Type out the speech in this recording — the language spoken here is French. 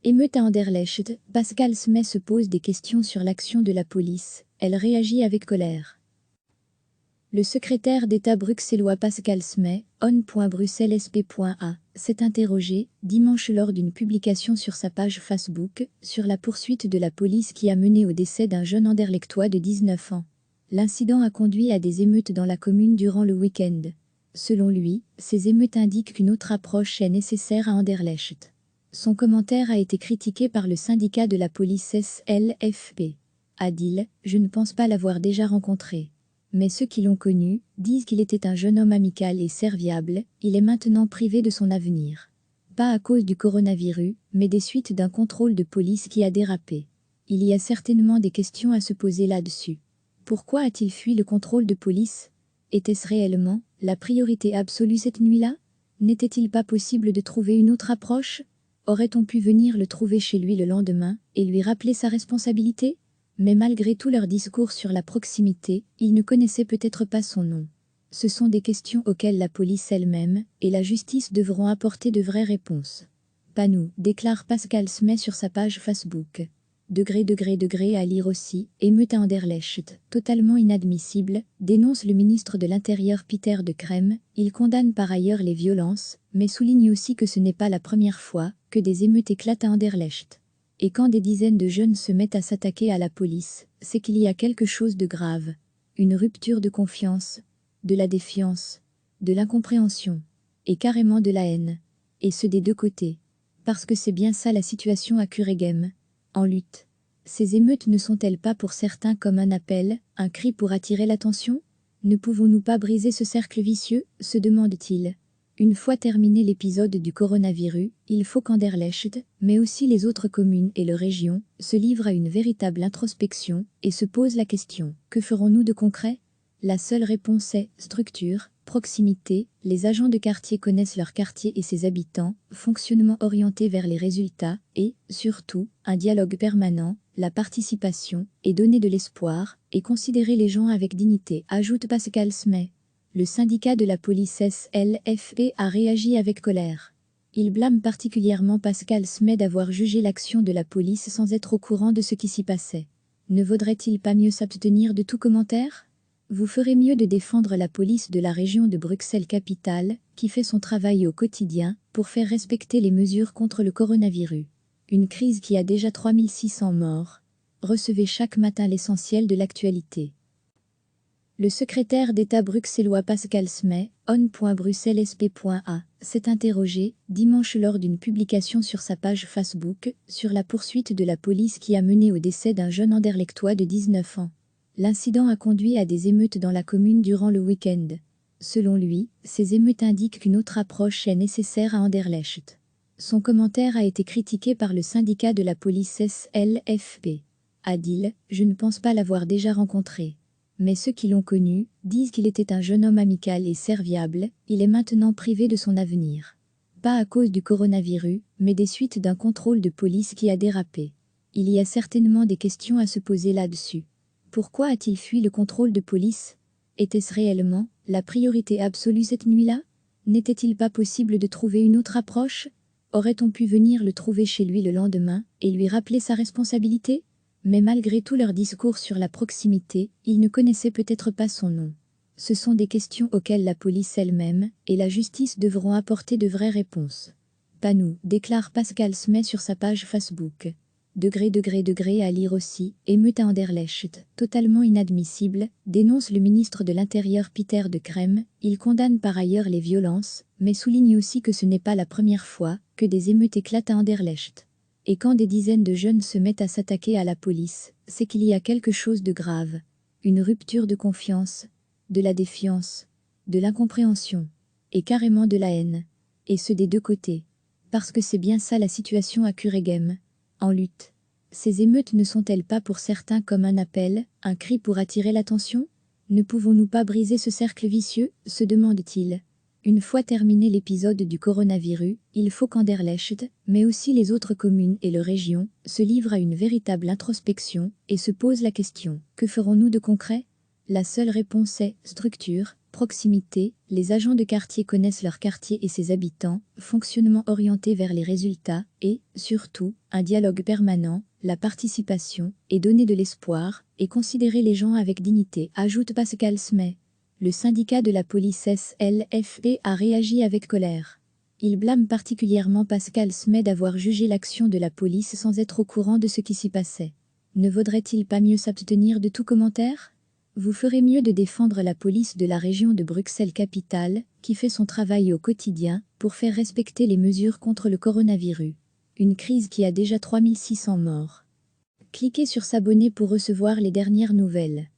Émeute à Anderlecht, Pascal Smet se pose des questions sur l'action de la police, elle réagit avec colère. Le secrétaire d'État bruxellois Pascal Smet, on.bruxellesp.a, s'est interrogé, dimanche lors d'une publication sur sa page Facebook, sur la poursuite de la police qui a mené au décès d'un jeune Anderlechtois de 19 ans. L'incident a conduit à des émeutes dans la commune durant le week-end. Selon lui, ces émeutes indiquent qu'une autre approche est nécessaire à Anderlecht. Son commentaire a été critiqué par le syndicat de la police SLFP. A-t-il, je ne pense pas l'avoir déjà rencontré. Mais ceux qui l'ont connu disent qu'il était un jeune homme amical et serviable, il est maintenant privé de son avenir. Pas à cause du coronavirus, mais des suites d'un contrôle de police qui a dérapé. Il y a certainement des questions à se poser là-dessus. Pourquoi a-t-il fui le contrôle de police? Était-ce réellement la priorité absolue cette nuit-là? N'était-il pas possible de trouver une autre approche? Aurait-on pu venir le trouver chez lui le lendemain et lui rappeler sa responsabilité? Mais malgré tout leur discours sur la proximité, il ne connaissait peut-être pas son nom. Ce sont des questions auxquelles la police elle-même et la justice devront apporter de vraies réponses. Pas nous, déclare Pascal Smet sur sa page Facebook. Degré à lire aussi, émeute à Anderlecht, totalement inadmissible, dénonce le ministre de l'Intérieur Pieter De Crème, il condamne par ailleurs les violences, mais souligne aussi que ce n'est pas la première fois que des émeutes éclatent à Anderlecht. Et quand des dizaines de jeunes se mettent à s'attaquer à la police, c'est qu'il y a quelque chose de grave. Une rupture de confiance, de la défiance, de l'incompréhension, et carrément de la haine. Et ce des deux côtés. Parce que c'est bien ça la situation à Kuregem. En lutte. Ces émeutes ne sont-elles pas pour certains comme un appel, un cri pour attirer l'attention? Ne pouvons-nous pas briser ce cercle vicieux, se demande-t-il. Une fois terminé l'épisode du coronavirus, il faut qu'Anderlecht, mais aussi les autres communes et leurs régions, se livrent à une véritable introspection et se posent la question, que ferons-nous de concret? La seule réponse est structure, proximité, les agents de quartier connaissent leur quartier et ses habitants, fonctionnement orienté vers les résultats et, surtout, un dialogue permanent, la participation, et donner de l'espoir, et considérer les gens avec dignité, ajoute Pascal Smet. Le syndicat de la police SLFP a réagi avec colère. Il blâme particulièrement Pascal Smet d'avoir jugé l'action de la police sans être au courant de ce qui s'y passait. Ne vaudrait-il pas mieux s'abstenir de tout commentaire? Vous ferez mieux de défendre la police de la région de Bruxelles-Capitale, qui fait son travail au quotidien, pour faire respecter les mesures contre le coronavirus. Une crise qui a déjà 3600 morts. Recevez chaque matin l'essentiel de l'actualité. Le secrétaire d'État bruxellois Pascal Smet, on.bruxellesp.a, s'est interrogé, dimanche lors d'une publication sur sa page Facebook, sur la poursuite de la police qui a mené au décès d'un jeune Anderlechtois de 19 ans. L'incident a conduit à des émeutes dans la commune durant le week-end. Selon lui, ces émeutes indiquent qu'une autre approche est nécessaire à Anderlecht. Son commentaire a été critiqué par le syndicat de la police SLFP. A-t-il, je ne pense pas l'avoir déjà rencontré. Mais ceux qui l'ont connu disent qu'il était un jeune homme amical et serviable, il est maintenant privé de son avenir. Pas à cause du coronavirus, mais des suites d'un contrôle de police qui a dérapé. Il y a certainement des questions à se poser là-dessus. Pourquoi a-t-il fui le contrôle de police? Était-ce réellement la priorité absolue cette nuit-là? N'était-il pas possible de trouver une autre approche? Aurait-on pu venir le trouver chez lui le lendemain et lui rappeler sa responsabilité? Mais malgré tout leur discours sur la proximité, il ne connaissait peut-être pas son nom. Ce sont des questions auxquelles la police elle-même et la justice devront apporter de vraies réponses. Pas nous, déclare Pascal Smet sur sa page Facebook. Degré à lire aussi, émeute à Anderlecht, totalement inadmissible, dénonce le ministre de l'Intérieur Pieter De Crème, il condamne par ailleurs les violences, mais souligne aussi que ce n'est pas la première fois que des émeutes éclatent à Anderlecht. Et quand des dizaines de jeunes se mettent à s'attaquer à la police, c'est qu'il y a quelque chose de grave. Une rupture de confiance, de la défiance, de l'incompréhension, et carrément de la haine. Et ce des deux côtés. Parce que c'est bien ça la situation à Kuregem. En lutte. Ces émeutes ne sont-elles pas pour certains comme un appel, un cri pour attirer l'attention? Ne pouvons-nous pas briser ce cercle vicieux, se demande-t-il. Une fois terminé l'épisode du coronavirus, il faut qu'Anderlecht, mais aussi les autres communes et leurs régions, se livrent à une véritable introspection et se posent la question, que ferons-nous de concret? La seule réponse est structure, Proximité, les agents de quartier connaissent leur quartier et ses habitants, fonctionnement orienté vers les résultats et, surtout, un dialogue permanent, la participation, et donner de l'espoir, et considérer les gens avec dignité, ajoute Pascal Smet. Le syndicat de la police SLFP a réagi avec colère. Il blâme particulièrement Pascal Smet d'avoir jugé l'action de la police sans être au courant de ce qui s'y passait. Ne vaudrait-il pas mieux s'abstenir de tout commentaire ? Vous ferez mieux de défendre la police de la région de Bruxelles-Capitale, qui fait son travail au quotidien, pour faire respecter les mesures contre le coronavirus. Une crise qui a déjà 3600 morts. Cliquez sur s'abonner pour recevoir les dernières nouvelles.